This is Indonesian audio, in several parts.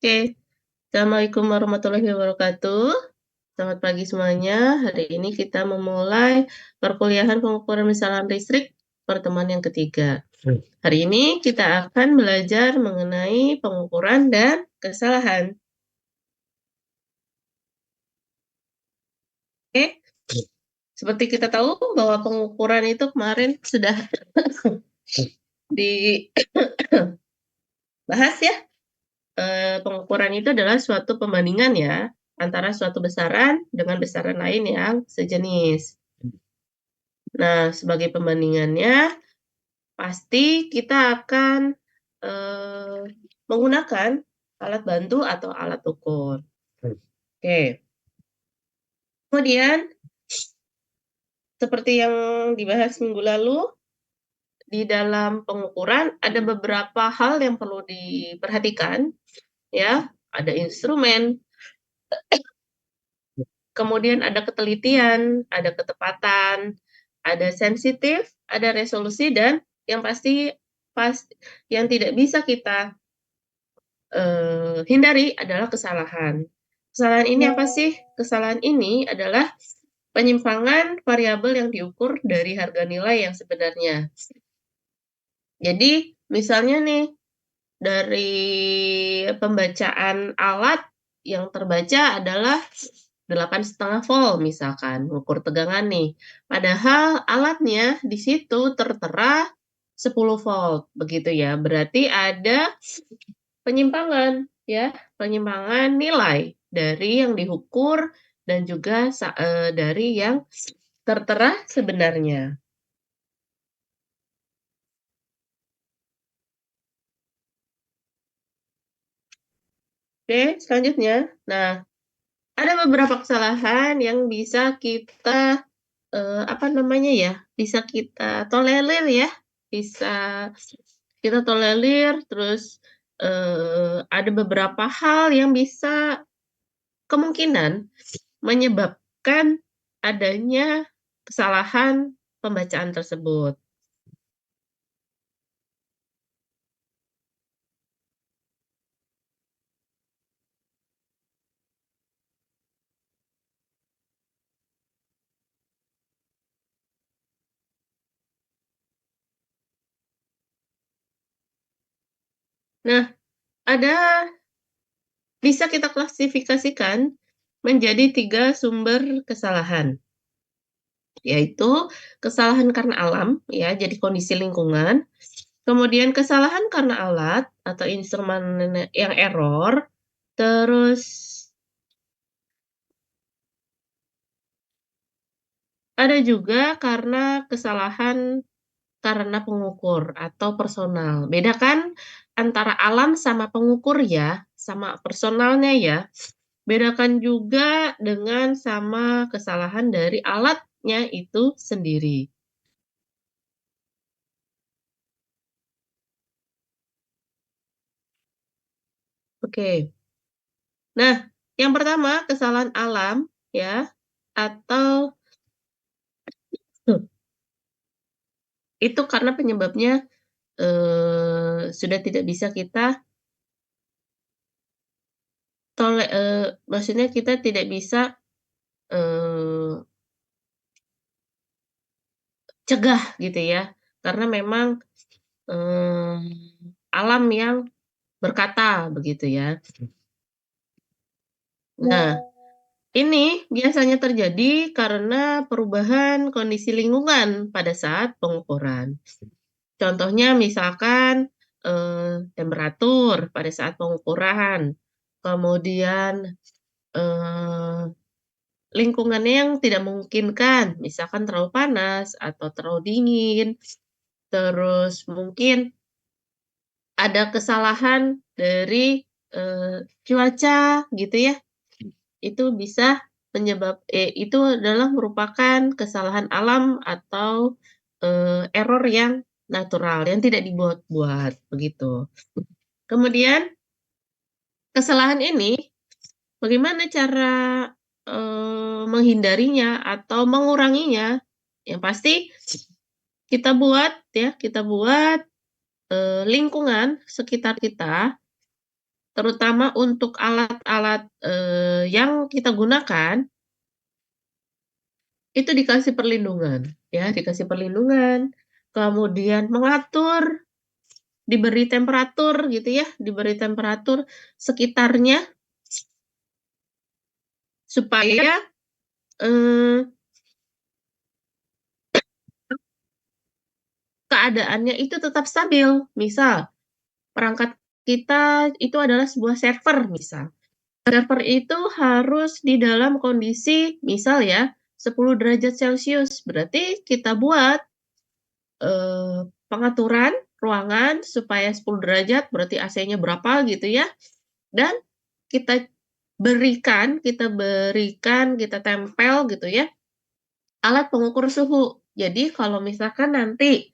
Oke, Assalamualaikum warahmatullahi wabarakatuh. Selamat pagi semuanya. Hari ini kita memulai perkuliahan pengukuran misalan listrik pertemuan yang ketiga. Hari ini kita akan belajar mengenai pengukuran dan kesalahan. Oke, seperti kita tahu bahwa pengukuran itu kemarin sudah dibahas ya. Pengukuran itu adalah suatu pembandingan ya antara suatu besaran dengan besaran lain yang sejenis. Nah, sebagai pembandingannya, pasti kita akan menggunakan alat bantu atau alat ukur. Oke. Kemudian, seperti yang dibahas minggu lalu, di dalam pengukuran ada beberapa hal yang perlu diperhatikan, ya. Ada instrumen, kemudian ada ketelitian, ada ketepatan, ada sensitif, ada resolusi, dan yang pasti yang tidak bisa kita hindari adalah kesalahan. Kesalahan ini apa sih? Kesalahan ini adalah penyimpangan variabel yang diukur dari harga nilai yang sebenarnya. Jadi, misalnya nih, dari pembacaan alat yang terbaca adalah 8,5 volt misalkan, ukur tegangan nih. Padahal alatnya di situ tertera 10 volt, begitu ya. Berarti ada penyimpangan ya, penyimpangan nilai dari yang diukur dan juga dari yang tertera sebenarnya. Oke, selanjutnya. Nah, ada beberapa kesalahan yang bisa kita bisa kita tolerir ya, bisa kita tolerir, terus ada beberapa hal yang bisa kemungkinan menyebabkan adanya kesalahan pembacaan tersebut. Nah, bisa kita klasifikasikan menjadi 3 sumber kesalahan, yaitu kesalahan karena alam, ya, jadi kondisi lingkungan, kemudian kesalahan karena alat atau instrumen yang error, terus ada juga karena kesalahan karena pengukur atau personal. Bedakan antara alam sama pengukur ya, sama personalnya ya. Bedakan juga dengan sama kesalahan dari alatnya itu sendiri. Oke. Nah, yang pertama kesalahan alam ya, atau itu karena penyebabnya sudah tidak bisa kita maksudnya kita tidak bisa cegah gitu ya, karena memang alam yang berkata begitu ya. Nah, ini biasanya terjadi karena perubahan kondisi lingkungan pada saat pengukuran. Contohnya misalkan temperatur pada saat pengukuran, kemudian lingkungannya yang tidak memungkinkan, misalkan terlalu panas atau terlalu dingin, terus mungkin ada kesalahan dari cuaca gitu ya. Itu bisa itu adalah merupakan kesalahan alam atau error yang natural, yang tidak dibuat-buat, begitu. Kemudian kesalahan ini bagaimana cara menghindarinya atau menguranginya? Yang pasti kita buat lingkungan sekitar kita terutama untuk alat-alat, yang kita gunakan, itu dikasih perlindungan, ya, dikasih perlindungan, kemudian mengatur, diberi temperatur gitu ya, diberi temperatur sekitarnya supaya, eee, keadaannya itu tetap stabil. Misal, perangkat kita itu adalah sebuah server misal. Server itu harus di dalam kondisi misal ya, 10 derajat Celcius, berarti kita buat, pengaturan ruangan supaya 10 derajat, berarti AC-nya berapa gitu ya, dan kita kita tempel gitu ya, alat pengukur suhu. Jadi kalau misalkan nanti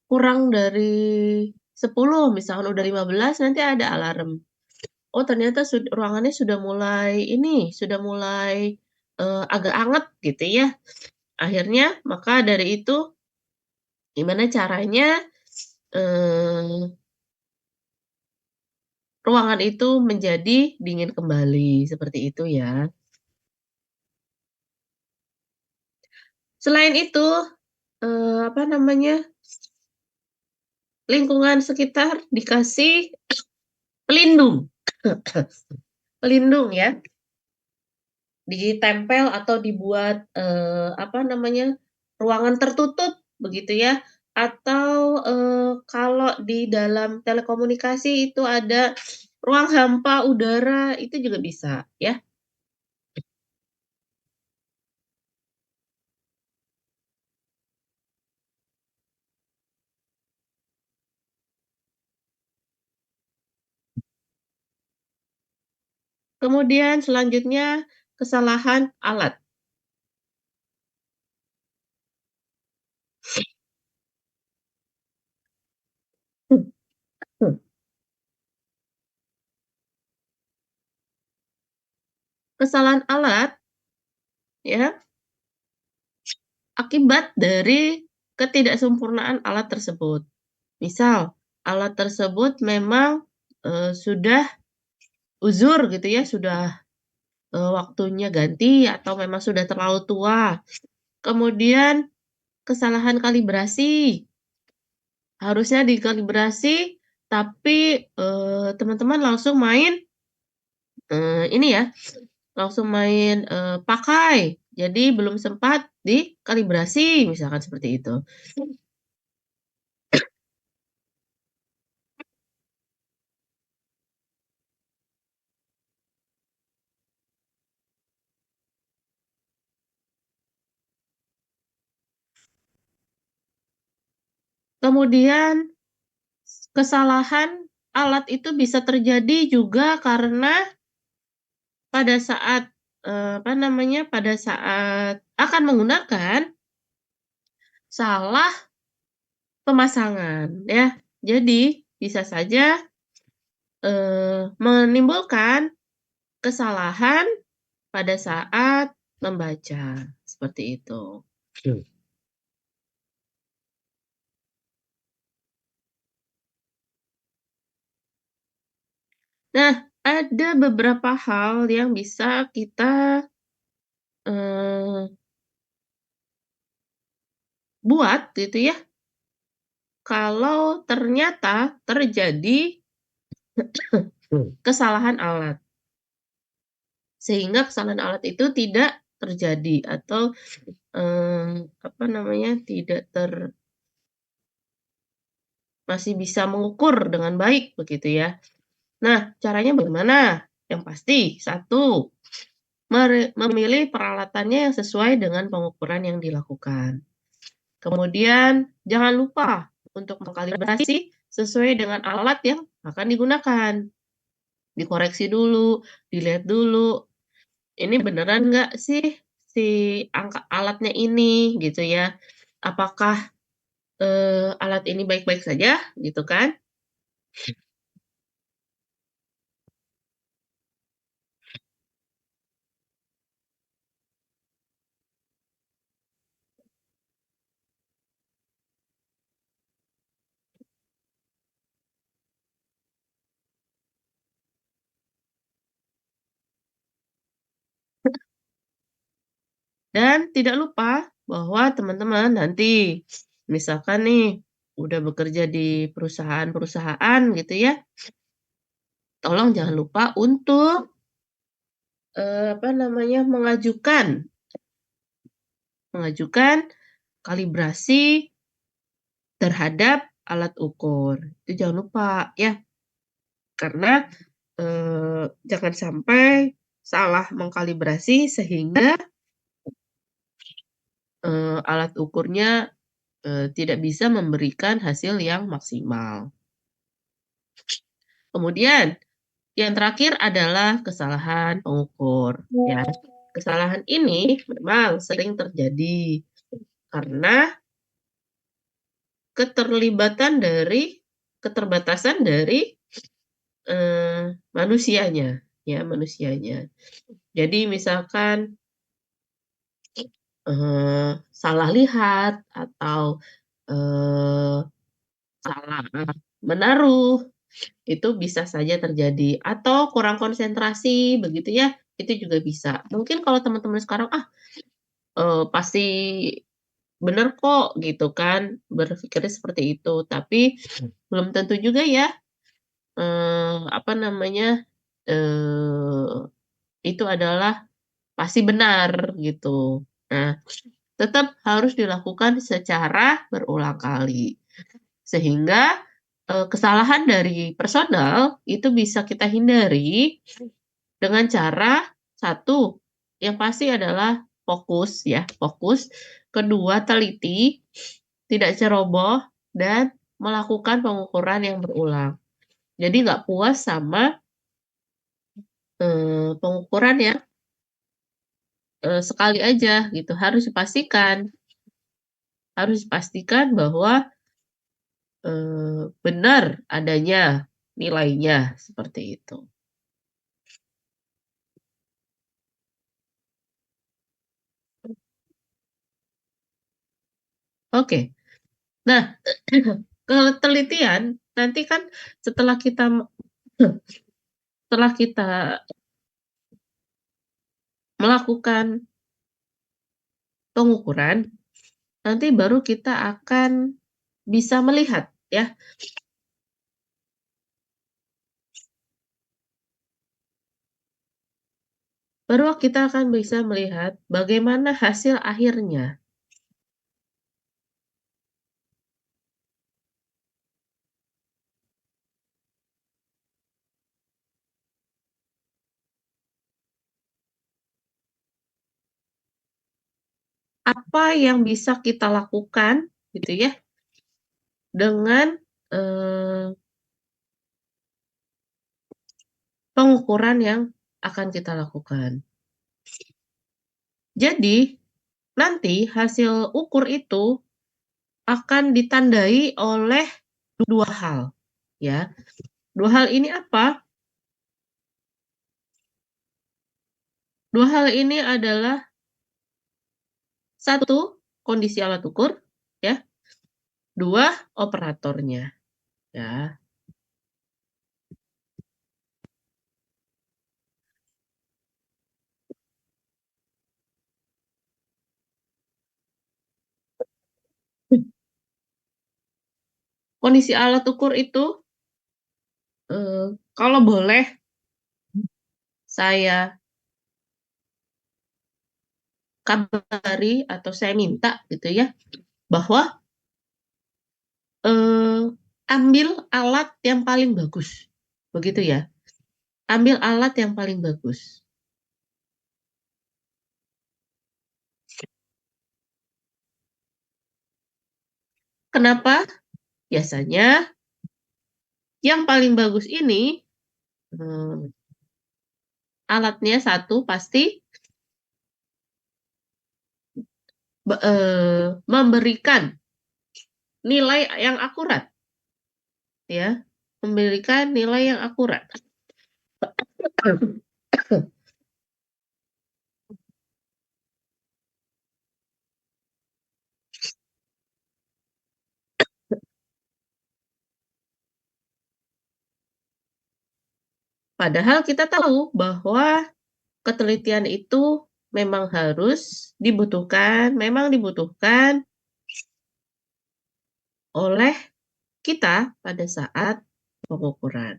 kurang dari 10, misalkan udah 15, nanti ada alarm. Oh ternyata ruangannya sudah mulai, agak anget gitu ya. Akhirnya maka dari itu, gimana caranya, eee, ruangan itu menjadi dingin kembali, seperti itu ya. Selain itu, apa namanya, lingkungan sekitar dikasih pelindung. Pelindung ya, ditempel atau dibuat, apa namanya, ruangan tertutup begitu ya, atau, kalau di dalam telekomunikasi itu ada ruang hampa udara, itu juga bisa ya. Kemudian selanjutnya kesalahan alat. Kesalahan alat ya, akibat dari ketidaksempurnaan alat tersebut. Misal, alat tersebut memang, sudah uzur gitu ya, sudah, waktunya ganti atau memang sudah terlalu tua. Kemudian kesalahan kalibrasi, harusnya dikalibrasi tapi, teman-teman langsung main, ini ya, langsung main, pakai, jadi belum sempat dikalibrasi, misalkan seperti itu. Kemudian kesalahan alat itu bisa terjadi juga karena pada saat, apa namanya, pada saat akan menggunakan, salah pemasangan ya. Jadi bisa saja, menimbulkan kesalahan pada saat membaca, seperti itu. Nah, ada beberapa hal yang bisa kita, eee, buat gitu ya, kalau ternyata terjadi kesalahan alat. Sehingga kesalahan alat itu tidak terjadi atau, apa namanya, tidak masih bisa mengukur dengan baik begitu ya. Nah, caranya bagaimana? Yang pasti, satu, memilih peralatannya yang sesuai dengan pengukuran yang dilakukan. Kemudian jangan lupa untuk mengkalibrasi sesuai dengan alat yang akan digunakan. Dikoreksi dulu, dilihat dulu, ini beneran nggak sih si angka alatnya ini gitu ya? Apakah, alat ini baik-baik saja gitu kan? Dan tidak lupa bahwa teman-teman nanti misalkan nih udah bekerja di perusahaan-perusahaan gitu ya, tolong jangan lupa untuk, apa namanya, mengajukan kalibrasi terhadap alat ukur. Itu jangan lupa ya, karena, jangan sampai salah mengkalibrasi sehingga, alat ukurnya, tidak bisa memberikan hasil yang maksimal. Kemudian yang terakhir adalah kesalahan pengukur, ya. Kesalahan ini memang sering terjadi karena keterbatasan dari, manusianya, ya, manusianya. Jadi misalkan, salah lihat atau, eee, salah menaruh, itu bisa saja terjadi, atau kurang konsentrasi begitu ya, itu juga bisa. Mungkin kalau teman-teman sekarang, pasti bener kok gitu kan, berpikirnya seperti itu, tapi belum tentu juga ya, apa namanya, eee, itu adalah pasti benar gitu. Nah, tetap harus dilakukan secara berulang kali, sehingga, kesalahan dari personal itu bisa kita hindari dengan cara, satu, yang pasti adalah fokus ya, fokus. Kedua, teliti, tidak ceroboh, dan melakukan pengukuran yang berulang. Jadi nggak puas sama, pengukuran yang, sekali aja gitu, harus dipastikan bahwa, benar adanya nilainya, seperti itu. Oke. Nah, kalau telitian, nanti kan setelah kita setelah kita melakukan pengukuran, nanti baru kita akan bisa melihat ya, baru kita akan bisa melihat bagaimana hasil akhirnya. Apa yang bisa kita lakukan gitu ya, dengan, eee, pengukuran yang akan kita lakukan. Jadi, nanti hasil ukur itu akan ditandai oleh 2 hal, ya. 2 hal ini apa? 2 hal ini adalah, satu, kondisi alat ukur, ya. 2, operatornya, ya. Kondisi alat ukur itu, kalau boleh saya kabari atau saya minta gitu ya, bahwa, eee, ambil alat yang paling bagus, begitu ya. Ambil alat yang paling bagus. Kenapa? Biasanya yang paling bagus ini, eee, alatnya satu pasti memberikan nilai yang akurat ya, memberikan nilai yang akurat. Padahal kita tahu bahwa ketelitian itu memang dibutuhkan oleh kita pada saat pengukuran.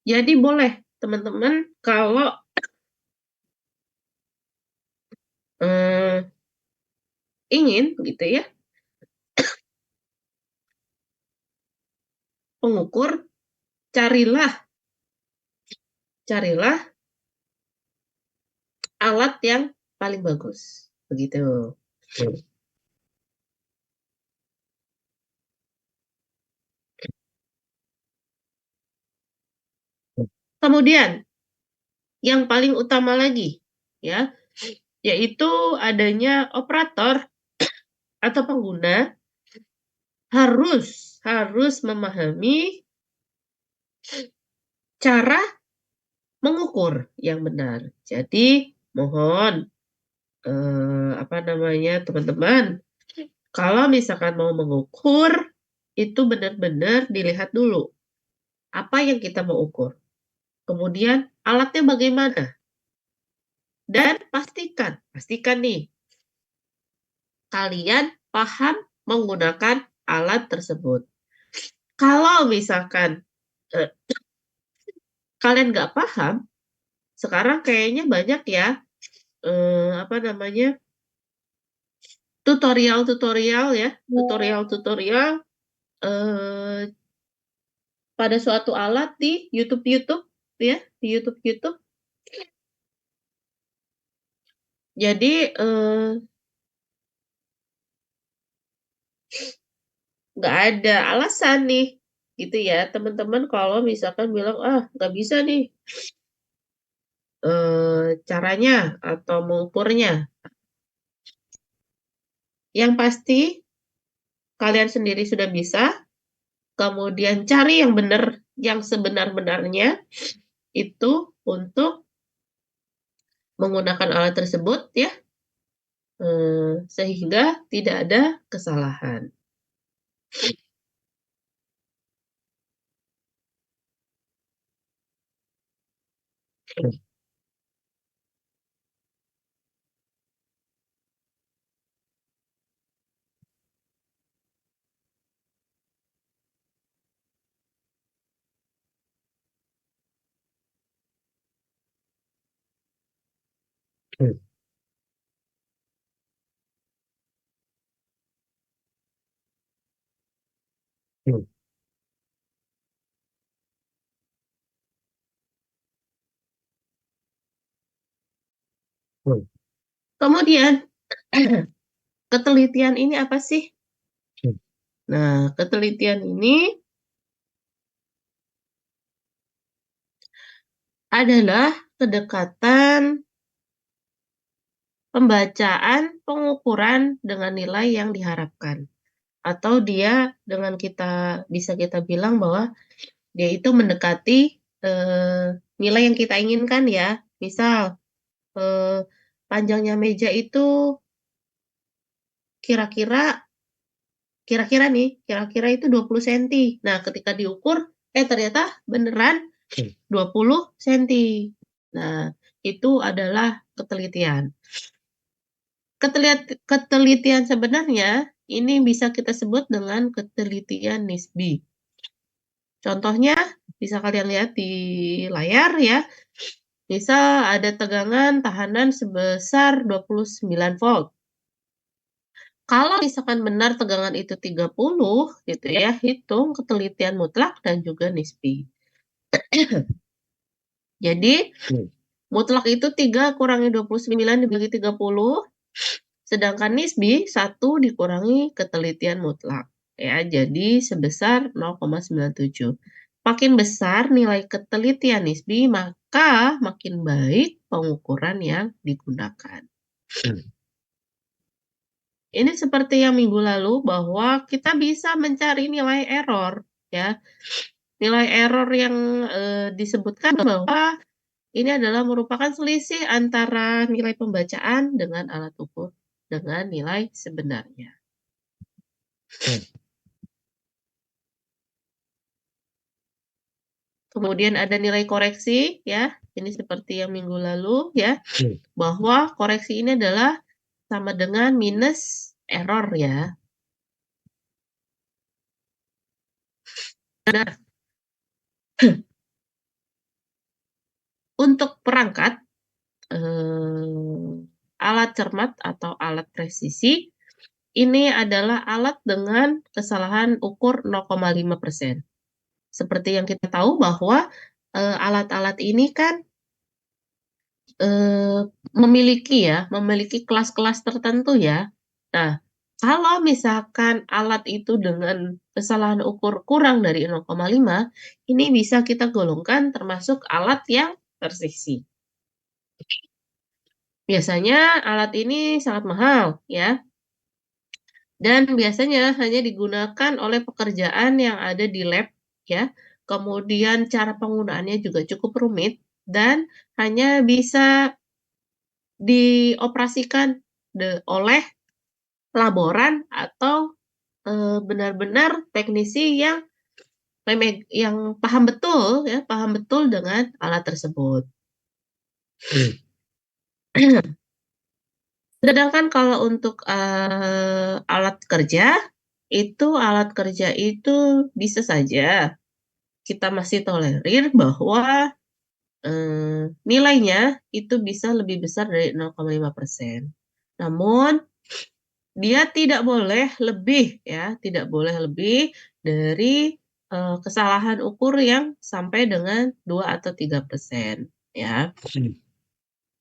Jadi boleh teman-teman kalau ingin gitu ya, pengukur, carilah alat yang paling bagus, begitu. Kemudian yang paling utama lagi ya, yaitu adanya operator atau pengguna harus memahami cara mengukur yang benar. Jadi mohon teman-teman, kalau misalkan mau mengukur itu benar-benar dilihat dulu apa yang kita mau ukur. Kemudian alatnya bagaimana? Dan pastikan nih kalian paham menggunakan alat tersebut. Kalau misalkan kalian nggak paham, sekarang kayaknya banyak ya tutorial pada suatu alat di YouTube ya, di YouTube. Jadi nggak ada alasan nih gitu ya teman-teman kalau misalkan bilang nggak bisa nih caranya atau mengukurnya. Yang pasti kalian sendiri sudah bisa, kemudian cari yang benar, yang sebenar-benarnya itu untuk menggunakan alat tersebut ya, sehingga tidak ada kesalahan. Kemudian ketelitian ini apa sih? Nah, ketelitian ini adalah kedekatan pembacaan pengukuran dengan nilai yang diharapkan. Atau dia bisa kita bilang bahwa dia itu mendekati nilai yang kita inginkan ya. Misal panjangnya meja itu kira-kira itu 20 cm. Nah, ketika diukur ternyata beneran 20 cm. Nah, itu adalah ketelitian. Ketelitian sebenarnya ini bisa kita sebut dengan ketelitian nisbi. Contohnya bisa kalian lihat di layar ya. Misal ada tegangan tahanan sebesar 29 volt. Kalau misalkan benar tegangan itu 30 gitu ya, hitung ketelitian mutlak dan juga nisbi. Jadi mutlak itu 3 kurangi 29 dibagi 30, sedangkan nisbi 1 dikurangi ketelitian mutlak. Ya, jadi sebesar 0,97. Makin besar nilai ketelitian nisbi, maka makin baik pengukuran yang digunakan. Ini seperti yang minggu lalu bahwa kita bisa mencari nilai error ya. Nilai error yang disebutkan bahwa ini adalah merupakan selisih antara nilai pembacaan dengan alat ukur dengan nilai sebenarnya. Kemudian ada nilai koreksi ya, ini seperti yang minggu lalu ya, bahwa koreksi ini adalah sama dengan minus error ya. Nah, untuk perangkat alat cermat atau alat presisi, ini adalah alat dengan kesalahan ukur 0,5%. Seperti yang kita tahu bahwa alat-alat ini kan memiliki kelas-kelas tertentu ya. Nah, kalau misalkan alat itu dengan kesalahan ukur kurang dari 0,5, ini bisa kita golongkan termasuk alat yang presisi. Biasanya alat ini sangat mahal ya, dan biasanya hanya digunakan oleh pekerjaan yang ada di lab ya. Kemudian cara penggunaannya juga cukup rumit dan hanya bisa dioperasikan oleh laboran atau benar-benar teknisi yang paham betul dengan alat tersebut. Sedangkan kalau untuk alat kerja itu bisa saja kita masih tolerir bahwa nilainya itu bisa lebih besar dari 0,5%. Namun dia tidak boleh lebih ya, tidak boleh lebih dari kesalahan ukur yang sampai dengan 2 atau 3% ya.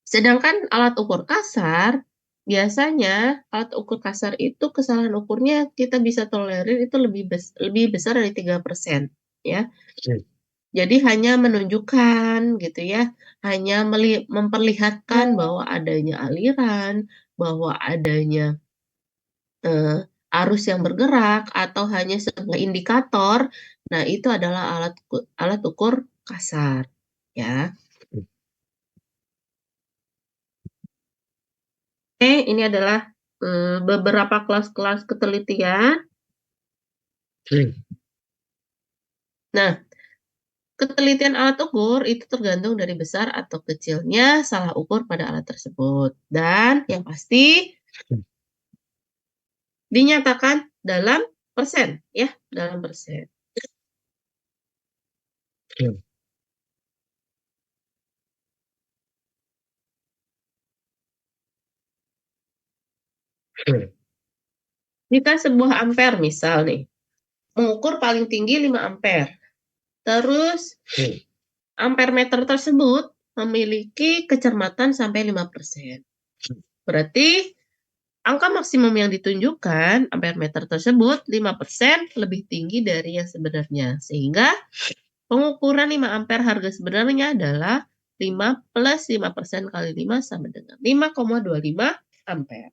Sedangkan alat ukur kasar, biasanya alat ukur kasar itu kesalahan ukurnya kita bisa tolerir itu lebih besar dari 3% ya. Jadi hanya menunjukkan gitu ya, hanya memperlihatkan bahwa adanya aliran, bahwa adanya arus yang bergerak atau hanya sebuah indikator. Nah, itu adalah alat ukur kasar ya. Oke, ini adalah beberapa kelas-kelas ketelitian. Nah, ketelitian alat ukur itu tergantung dari besar atau kecilnya salah ukur pada alat tersebut. Dan yang pasti dinyatakan dalam persen ya, dalam persen. Jika sebuah ampere misal nih, mengukur paling tinggi 5 ampere. Terus ampere meter tersebut memiliki kecermatan sampai 5%. Berarti angka maksimum yang ditunjukkan ampere meter tersebut 5% lebih tinggi dari yang sebenarnya. Sehingga pengukuran 5 ampere harga sebenarnya adalah 5 plus 5% kali 5 sama dengan 5,25 ampere.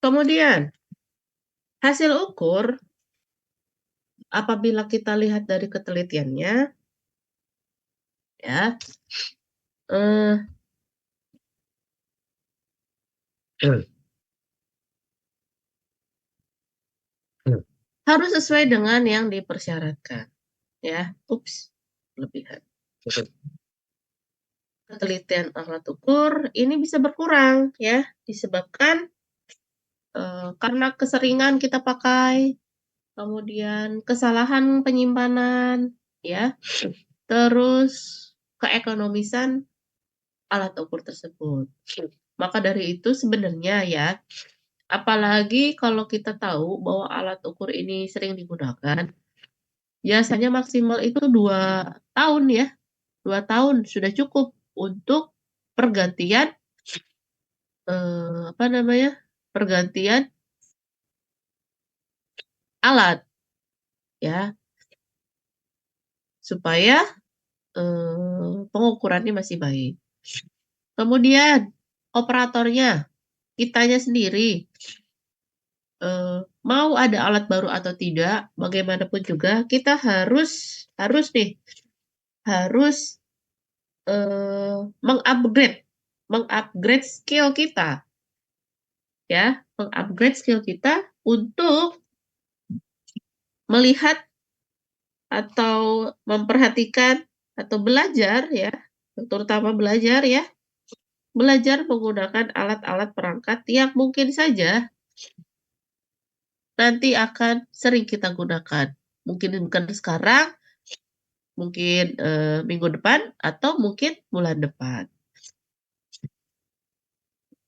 Kemudian, hasil ukur apabila kita lihat dari ketelitiannya, ya, harus sesuai dengan yang dipersyaratkan, ya. Kelebihan. Ketelitian alat ukur ini bisa berkurang, ya, disebabkan karena keseringan kita pakai, kemudian kesalahan penyimpanan, ya. terus keekonomisan alat ukur tersebut. Maka dari itu sebenarnya ya, apalagi kalau kita tahu bahwa alat ukur ini sering digunakan, biasanya maksimal itu 2 tahun ya, 2 tahun sudah cukup untuk pergantian, apa namanya, pergantian alat ya, supaya, pengukurannya masih baik. Kemudian operatornya, kitanya sendiri, mau ada alat baru atau tidak, bagaimanapun juga kita harus nih, harus, meng-upgrade skill kita ya, meng-upgrade skill kita untuk melihat atau memperhatikan atau belajar ya, terutama belajar ya, belajar menggunakan alat-alat perangkat yang mungkin saja nanti akan sering kita gunakan. Mungkin bukan sekarang, mungkin, minggu depan, atau mungkin bulan depan,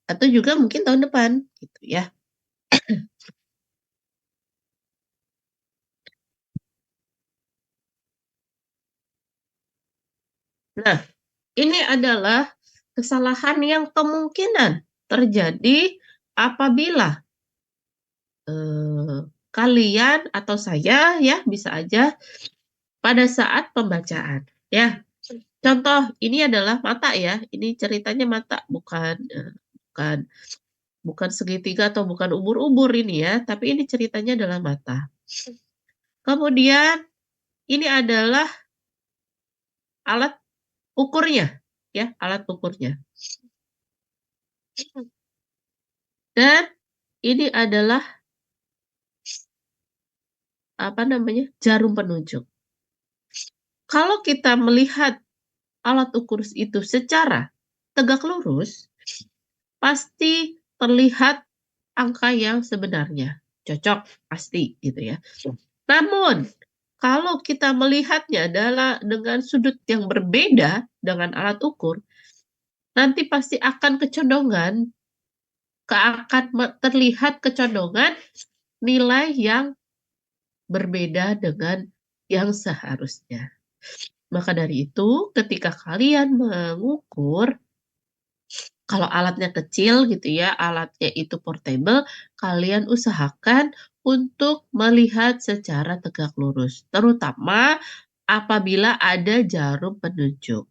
atau juga mungkin tahun depan, gitu ya. Nah, ini adalah kesalahan yang kemungkinan terjadi apabila, eee, kalian atau saya ya, bisa aja pada saat pembacaan, ya. Contoh, ini adalah mata ya, ini ceritanya mata, bukan bukan segitiga atau bukan ubur-ubur ini ya, tapi ini ceritanya adalah mata. Kemudian ini adalah alat ukurnya, ya, alat ukurnya. Dan ini adalah, apa namanya, jarum penunjuk. Kalau kita melihat alat ukur itu secara tegak lurus, pasti terlihat angka yang sebenarnya. Cocok, pasti gitu ya. Namun, kalau kita melihatnya dengan sudut yang berbeda dengan alat ukur, nanti pasti akan terlihat kecondongan nilai yang berbeda dengan yang seharusnya. Maka dari itu, ketika kalian mengukur, kalau alatnya kecil gitu ya, alatnya itu portable, kalian usahakan untuk melihat secara tegak lurus, terutama apabila ada jarum penunjuk.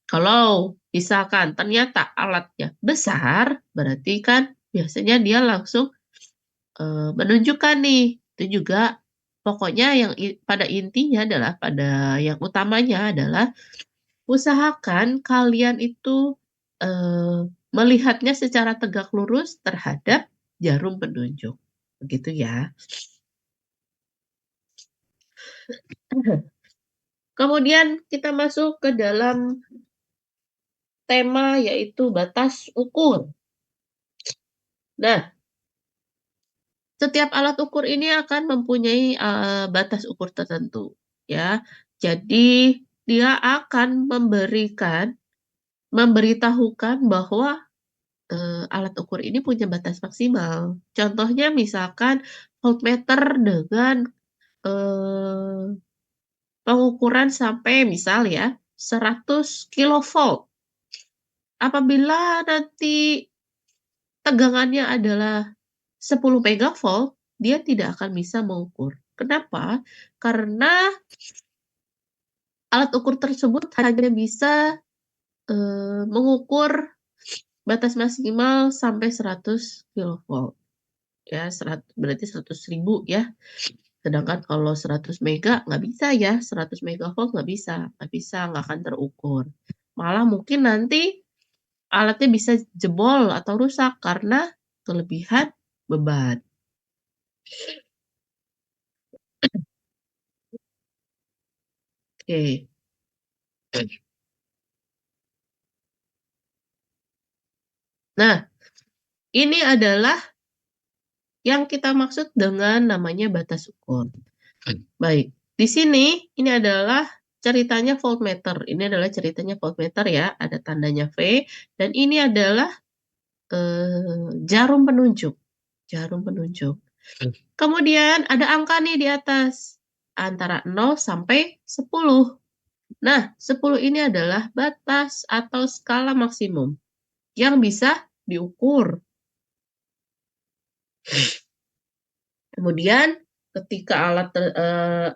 Kalau misalkan ternyata alatnya besar, berarti kan biasanya dia langsung, menunjukkan nih, itu juga pokoknya pada intinya adalah, pada yang utamanya adalah usahakan kalian itu, melihatnya secara tegak lurus terhadap jarum penunjuk, begitu ya. Kemudian kita masuk ke dalam tema yaitu batas ukur. Nah, setiap alat ukur ini akan mempunyai, batas ukur tertentu, ya. Jadi, dia akan memberitahukan bahwa, alat ukur ini punya batas maksimal. Contohnya misalkan voltmeter dengan, eee, pengukuran sampai misal ya, 100 kilovolt. Apabila nanti tegangannya adalah 10 megavolt, dia tidak akan bisa mengukur. Kenapa? Karena alat ukur tersebut hanya bisa, mengukur batas maksimal sampai 100 kilovolt, ya, berarti 100.000 ya. Sedangkan kalau 100 mega nggak bisa ya, 100 megavolt nggak bisa, nggak akan terukur. Malah mungkin nanti alatnya bisa jebol atau rusak karena kelebihan beban. Oke. Nah, ini adalah yang kita maksud dengan namanya batas ukur. Baik, di sini ini adalah ceritanya voltmeter. Ini adalah ceritanya voltmeter ya, ada tandanya V, dan ini adalah jarum penunjuk. Jarum penunjuk. Kemudian ada angka nih di atas, antara 0 sampai 10. Nah, 10 ini adalah batas atau skala maksimum yang bisa diukur. Kemudian ketika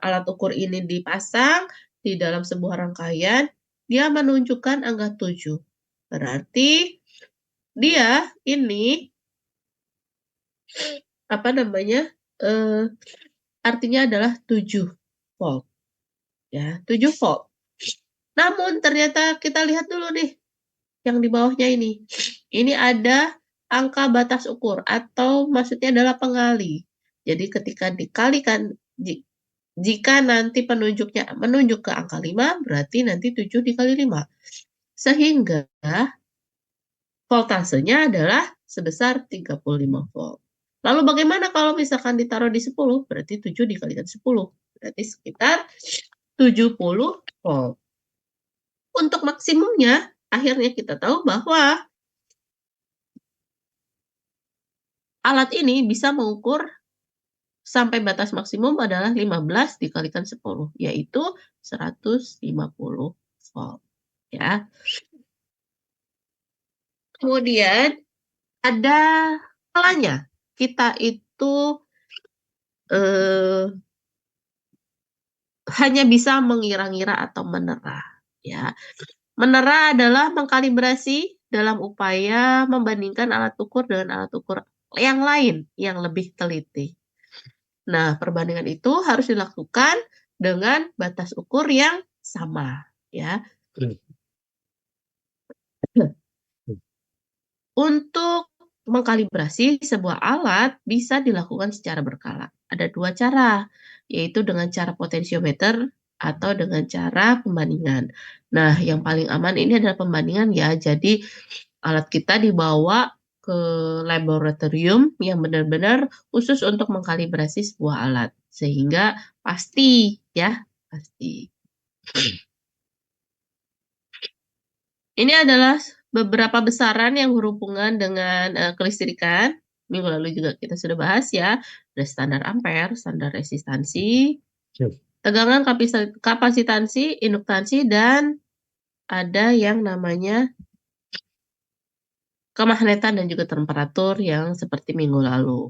alat ukur ini dipasang di dalam sebuah rangkaian, dia menunjukkan angka 7. Berarti dia ini artinya adalah 7 volt. Ya, 7 volt. Namun ternyata kita lihat dulu nih yang di bawahnya ini. Ini ada angka batas ukur atau maksudnya adalah pengali. Jadi ketika dikalikan, jika nanti penunjuknya menunjuk ke angka 5, berarti nanti 7 dikali 5. Sehingga voltasenya adalah sebesar 35 volt. Lalu bagaimana kalau misalkan ditaruh di 10? Berarti 7 dikalikan 10. Berarti sekitar 70 volt. Untuk maksimumnya, akhirnya kita tahu bahwa alat ini bisa mengukur sampai batas maksimum adalah 15 dikalikan 10, yaitu 150 volt. Ya. Kemudian ada kalanya kita itu hanya bisa mengira-ngira atau menerah. Ya. Menerah adalah mengkalibrasi dalam upaya membandingkan alat ukur dengan alat ukur yang lain yang lebih teliti. Nah, perbandingan itu harus dilakukan dengan batas ukur yang sama, ya. Untuk mengkalibrasi sebuah alat bisa dilakukan secara berkala. Ada 2 cara, yaitu dengan cara potensiometer atau dengan cara pembandingan. Nah, yang paling aman ini adalah pembandingan ya. Jadi alat kita dibawa ke laboratorium yang benar-benar khusus untuk mengkalibrasi sebuah alat. Sehingga pasti ya, pasti. Ini adalah beberapa besaran yang berhubungan dengan kelistrikan. Minggu lalu juga kita sudah bahas ya. Ada standar ampere, standar resistansi, tegangan, kapasitansi, induktansi, dan ada yang namanya kemagnetan dan juga temperatur yang seperti minggu lalu.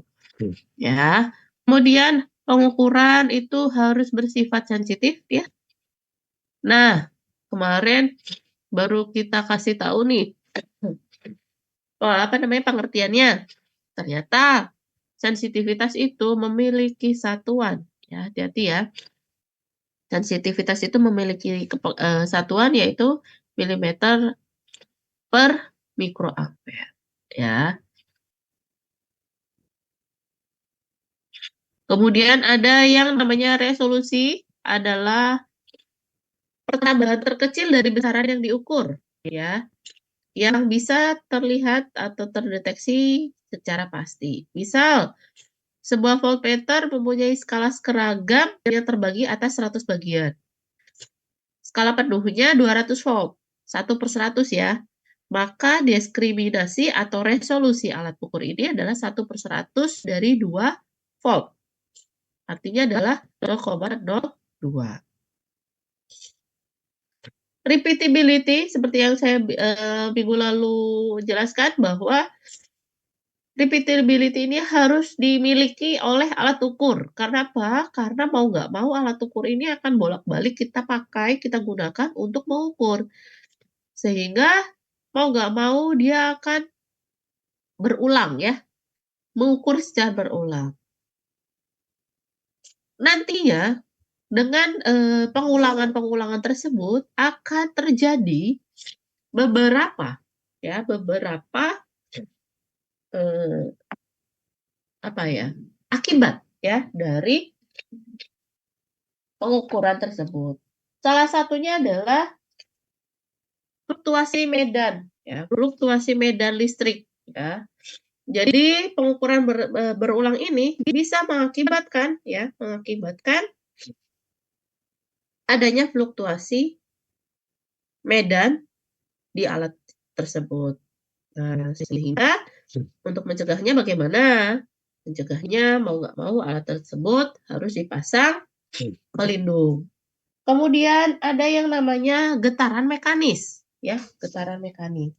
Ya. Kemudian pengukuran itu harus bersifat sensitif ya. Nah, kemarin baru kita kasih tahu nih pengertiannya. Ternyata sensitivitas itu memiliki satuan. Ya, hati-hati ya. Sensitivitas itu memiliki satuan yaitu milimeter per mikroampere. Ya. Kemudian ada yang namanya resolusi, adalah pertambahan terkecil dari besaran yang diukur, ya, yang bisa terlihat atau terdeteksi secara pasti. Misal, sebuah voltmeter mempunyai skala seragam yang terbagi atas 100 bagian. Skala penuhnya 200 volt, 1/100 ya. Maka diskriminasi atau resolusi alat ukur ini adalah 1/100 dari 2 volt. Artinya adalah 0,02. Repeatability, seperti yang saya minggu lalu jelaskan, bahwa repeatability ini harus dimiliki oleh alat ukur. Karena apa? Karena mau nggak mau alat ukur ini akan bolak-balik kita pakai, kita gunakan untuk mengukur. Sehingga mau nggak mau dia akan berulang ya, mengukur secara berulang. Nantinya dengan pengulangan-pengulangan tersebut akan terjadi beberapa akibat ya dari pengukuran tersebut. Salah satunya adalah fluktuasi medan listrik ya. Jadi pengukuran berulang ini bisa mengakibatkan adanya fluktuasi medan di alat tersebut. Nah, sehingga untuk mencegahnya bagaimana? Mencegahnya mau nggak mau alat tersebut harus dipasang pelindung. Kemudian ada yang namanya getaran mekanis, ya, getaran mekanis.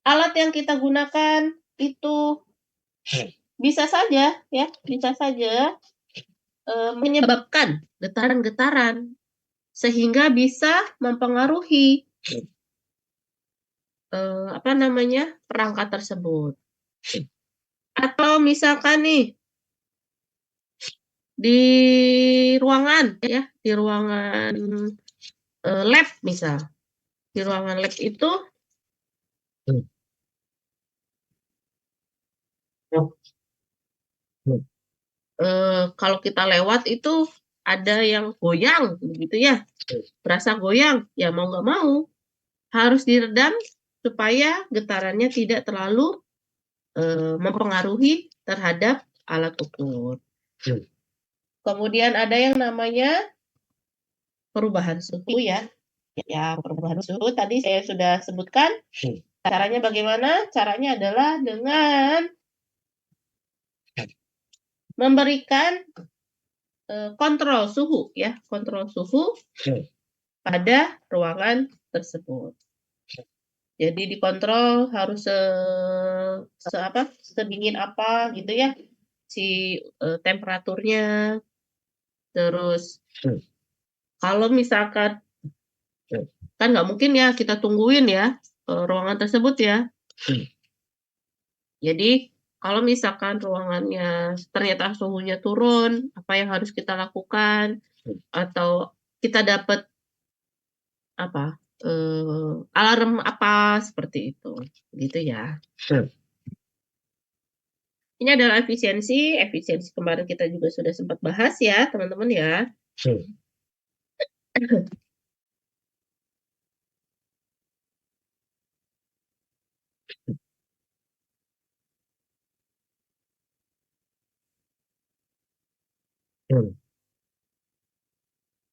Alat yang kita gunakan itu bisa saja, ya, bisa saja menyebabkan getaran-getaran sehingga bisa mempengaruhi apa namanya perangkat tersebut. Atau misalkan nih di ruangan, ya, di ruangan lab misal, di ruangan lab itu kalau kita lewat itu ada yang goyang, begitu ya, berasa goyang, ya mau nggak mau harus diredam supaya getarannya tidak terlalu mempengaruhi terhadap alat ukur. Kemudian ada yang namanya perubahan suhu, ya. Ya, perubahan suhu tadi saya sudah sebutkan. Caranya bagaimana? Caranya adalah dengan memberikan kontrol suhu, ya, kontrol suhu pada ruangan tersebut. Jadi dikontrol harus sedingin apa gitu ya si temperaturnya. Terus kalau misalkan kan nggak mungkin ya kita tungguin ya ruangan tersebut ya. Jadi kalau misalkan ruangannya ternyata suhunya turun, apa yang harus kita lakukan? Atau kita dapat apa alarm apa seperti itu, gitu ya. Ini adalah efisiensi kemarin kita juga sudah sempat bahas ya teman-teman ya.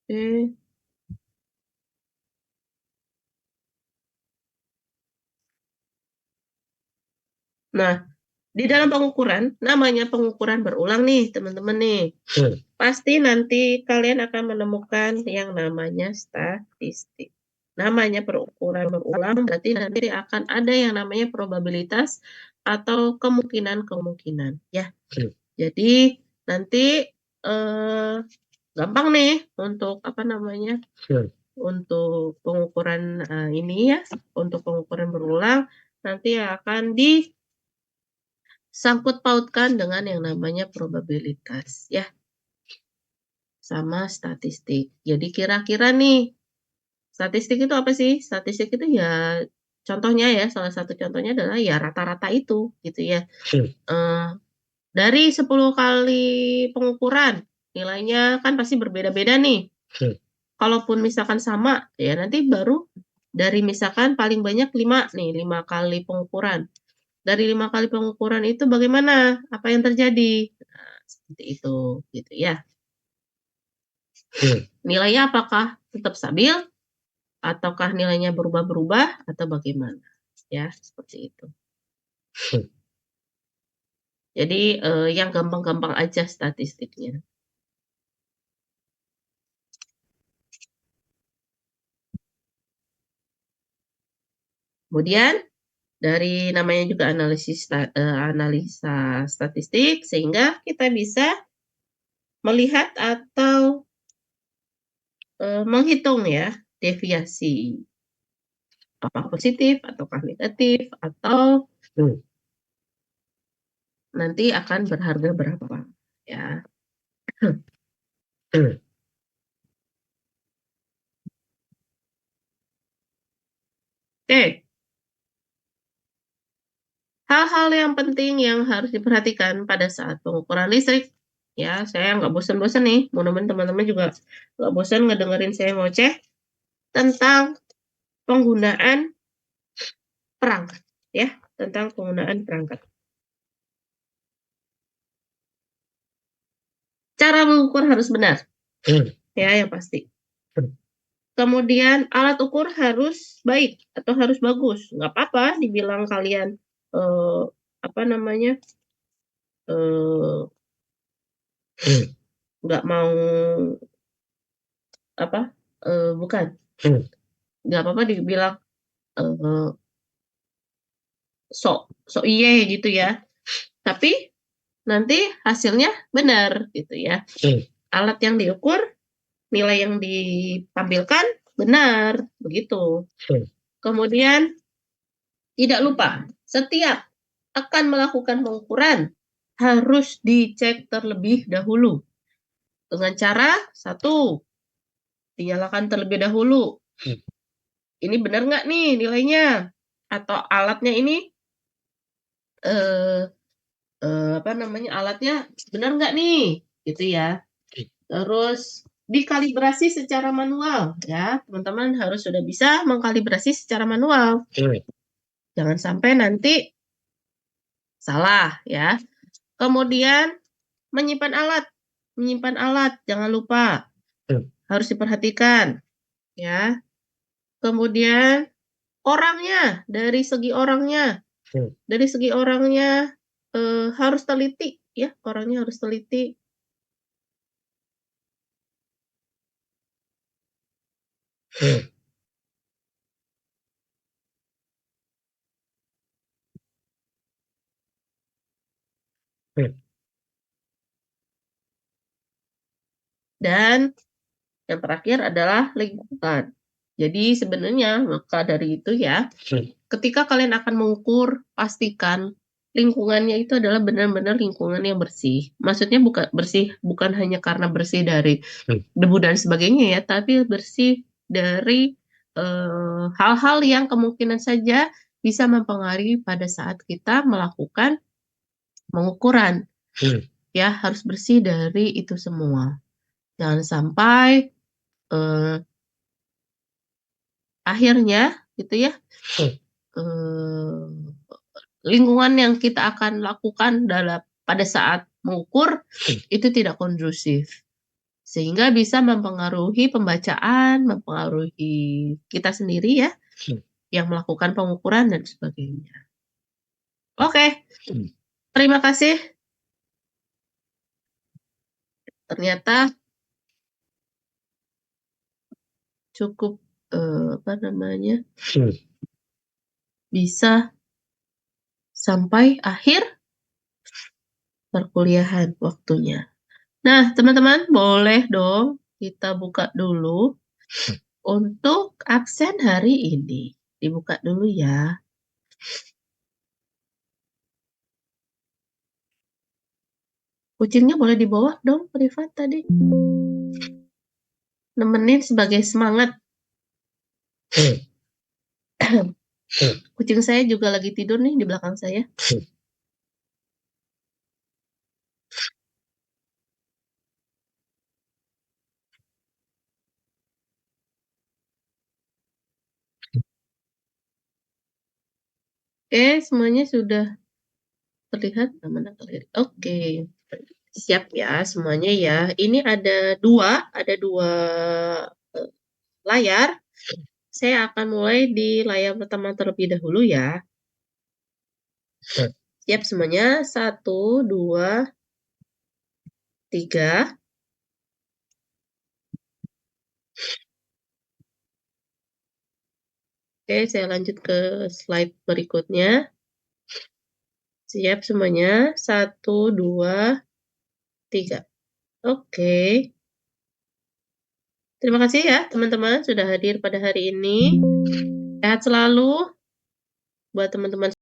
Oke. Nah, di dalam pengukuran, namanya pengukuran berulang nih teman-teman nih. Pasti nanti kalian akan menemukan yang namanya statistik. Namanya pengukuran berulang berarti nanti akan ada yang namanya probabilitas atau kemungkinan-kemungkinan ya. Jadi nanti gampang nih untuk apa namanya? Untuk pengukuran ini ya, untuk pengukuran berulang nanti akan disangkut pautkan dengan yang namanya probabilitas ya. Sama statistik. Jadi kira-kira nih, statistik itu apa sih? Statistik itu ya contohnya ya, salah satu contohnya adalah ya rata-rata itu gitu ya. Dari 10 kali pengukuran, nilainya kan pasti berbeda-beda nih. Kalaupun misalkan sama, ya nanti baru dari misalkan paling banyak 5 nih, 5 kali pengukuran. Dari 5 kali pengukuran itu bagaimana? Apa yang terjadi? Nah, seperti itu, gitu ya. Nilainya apakah tetap stabil? Ataukah nilainya berubah-berubah? Atau bagaimana? Ya, seperti itu. Jadi, yang gampang-gampang aja statistiknya. Kemudian dari namanya juga analisa statistik, sehingga kita bisa melihat atau menghitung ya deviasi apakah positif ataukah negatif atau nanti akan berharga berapa ya. Oke. Hal-hal yang penting yang harus diperhatikan pada saat pengukuran listrik. Ya, saya nggak bosan-bosan nih. Mudah-mudahan teman-teman juga nggak bosan ngedengerin saya ngoceh tentang penggunaan perangkat. Ya, tentang penggunaan perangkat. Cara mengukur harus benar, ya yang pasti. Kemudian alat ukur harus baik atau harus bagus. Nggak apa-apa dibilang kalian apa namanya nggak mau apa bukan nggak apa-apa dibilang sok iye gitu ya. Tapi nanti hasilnya benar gitu ya. Alat yang diukur, nilai yang ditampilkan benar begitu. Kemudian tidak lupa, setiap akan melakukan pengukuran harus dicek terlebih dahulu. Dengan cara, satu, dinyalakan terlebih dahulu. Ini benar nggak nih nilainya? Atau alatnya ini, apa namanya, alatnya benar nggak nih? Gitu ya. Terus, dikalibrasi secara manual. Ya, teman-teman harus sudah bisa mengkalibrasi secara manual. Jangan sampai nanti salah ya. Kemudian menyimpan alat, jangan lupa harus diperhatikan ya. Kemudian dari segi orangnya harus teliti ya, orangnya harus teliti. Dan yang terakhir adalah lingkungan. Jadi sebenarnya maka dari itu ya, ketika kalian akan mengukur, pastikan lingkungannya itu adalah benar-benar lingkungan yang bersih. Maksudnya bukan hanya karena bersih dari debu dan sebagainya ya, tapi bersih dari hal-hal yang kemungkinan saja bisa mempengaruhi pada saat kita melakukan pengukuran. Ya, harus bersih dari itu semua. Jangan sampai akhirnya gitu ya, lingkungan yang kita akan lakukan pada saat mengukur itu tidak kondusif. Sehingga bisa mempengaruhi pembacaan, mempengaruhi kita sendiri ya, yang melakukan pengukuran dan sebagainya. Oke, terima kasih. Ternyata cukup apa namanya, bisa sampai akhir perkuliahan waktunya. Nah, teman-teman boleh dong kita buka dulu untuk absen hari ini. Dibuka dulu ya. Kucingnya boleh dibawa dong, privat tadi. Nemenin sebagai semangat. Kucing saya juga lagi tidur nih di belakang saya. Semuanya sudah terlihat. Oke. Siap ya semuanya ya. Ini ada dua layar. Saya akan mulai di layar pertama terlebih dahulu ya. Siap semuanya. 1, 2, 3. Oke, saya lanjut ke slide berikutnya. Siap semuanya. 1, 2, 3. Oke. Terima kasih ya teman-teman sudah hadir pada hari ini. Sehat selalu buat teman-teman